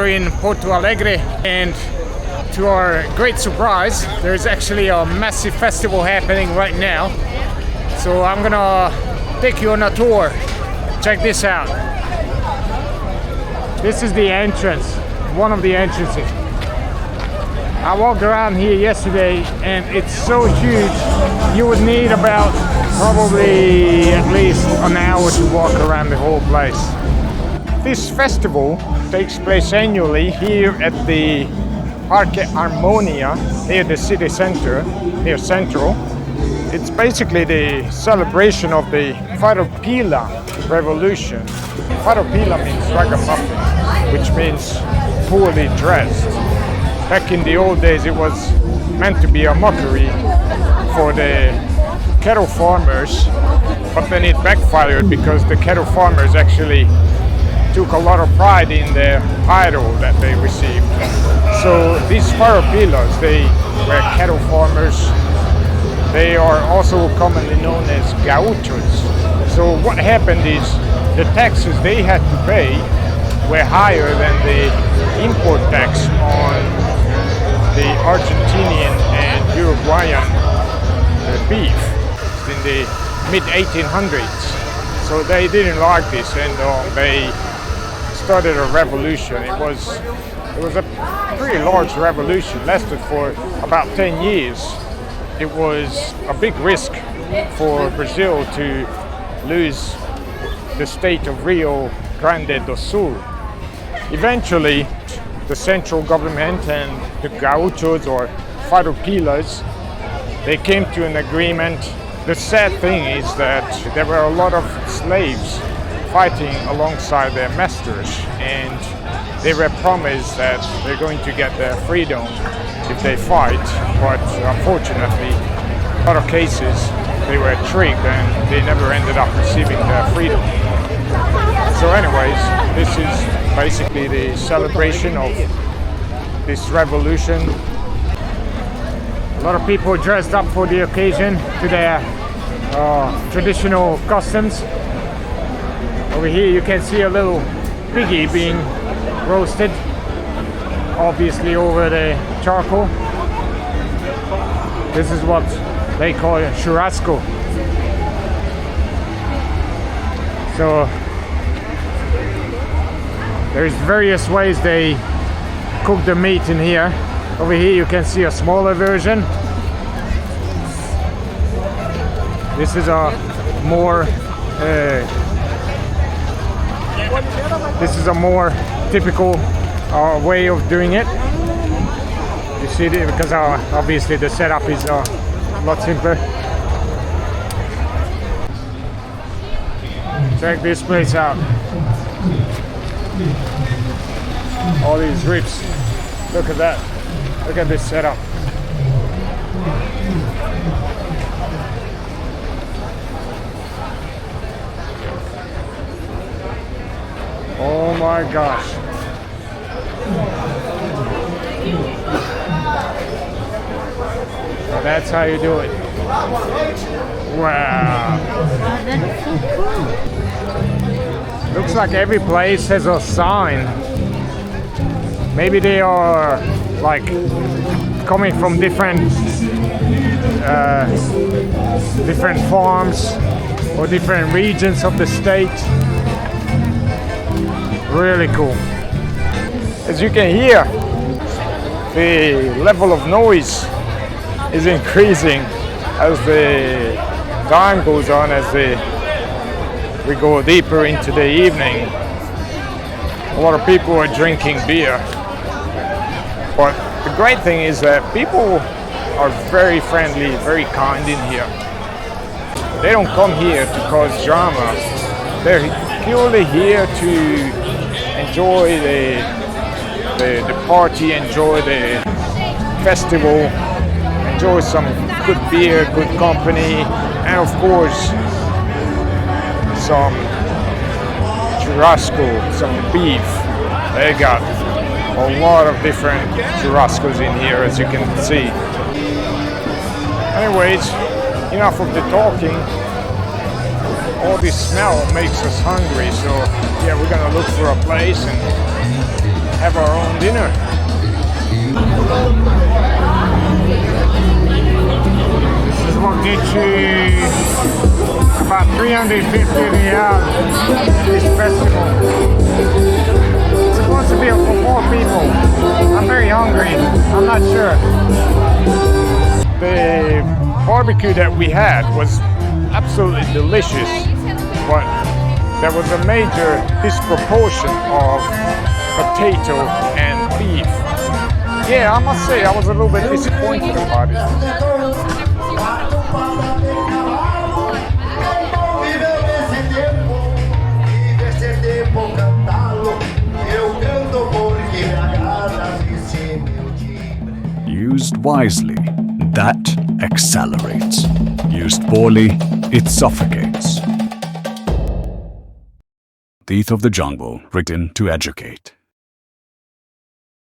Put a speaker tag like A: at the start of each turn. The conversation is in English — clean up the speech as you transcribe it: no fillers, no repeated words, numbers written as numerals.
A: in Porto Alegre, and to our great surprise, there's actually a massive festival happening right now. So I'm gonna take you on a tour. Check this out. This is the entrance, one of the entrances. I walked around here yesterday and it's so huge, you would need about probably at least an hour to walk around the whole place. This festival takes place annually here at the Parque Harmonia, near the city center, near Central. It's basically the celebration of the Farroupilha Revolution. Farroupilha means Ragamuffin, which means poorly dressed. Back in the old days, it was meant to be a mockery for the cattle farmers, but then it backfired because the cattle farmers actually took a lot of pride in their title that they received. So these Farroupilhas, they were cattle farmers. They are also commonly known as gauchos. So what happened is the taxes they had to pay were higher than the import tax on the Argentinian and Uruguayan beef in the mid-1800s. So they didn't like this, and they started a revolution. It was a pretty large revolution, lasted for about 10 years. It was a big risk for Brazil to lose the state of Rio Grande do Sul. Eventually, the central government and the gauchos or Farroupilhas, they came to an agreement. The sad thing is that there were a lot of slaves fighting alongside their masters, and they were promised that they're going to get their freedom if they fight, but unfortunately, in a lot of cases, they were tricked and they never ended up receiving their freedom. So anyways, this is basically the celebration of this revolution. A lot of people dressed up for the occasion to their traditional customs. Over here you can see a little piggy being roasted, obviously over the charcoal. This is what they call a churrasco. So there's various ways they cook the meat in here. Over here you can see a smaller version. This is a more typical way of doing it. You see, because obviously the setup is a lot simpler. Check this place out. All these ribs. Look at that. Look at this setup. Oh my gosh. So that's how you do it. Wow. Looks like every place has a sign. Maybe they are like coming from different farms or different regions of the state. Really cool. As you can hear, the level of noise is increasing as the time goes on, as we go deeper into the evening. A lot of people are drinking beer. But the great thing is that people are very friendly, very kind in here. They don't come here to cause drama. They're purely here to enjoy the party, enjoy the festival, enjoy some good beer, good company, and of course some churrasco, some beef. They got a lot of different churrascos in here, as you can see. Anyways, enough of the talking. All this smell makes us hungry, so yeah, we're gonna look for a place and have our own dinner. This is what gets you about 350 real this festival. It's supposed to be for 4 people. I'm very hungry. I'm not sure. The barbecue that we had was absolutely delicious, but there was a major disproportion of potato and beef. Yeah, I must say I was a little bit disappointed about it.
B: Used wisely, that accelerates. Used poorly, it suffocates. Teeth of the Jungle, written to educate.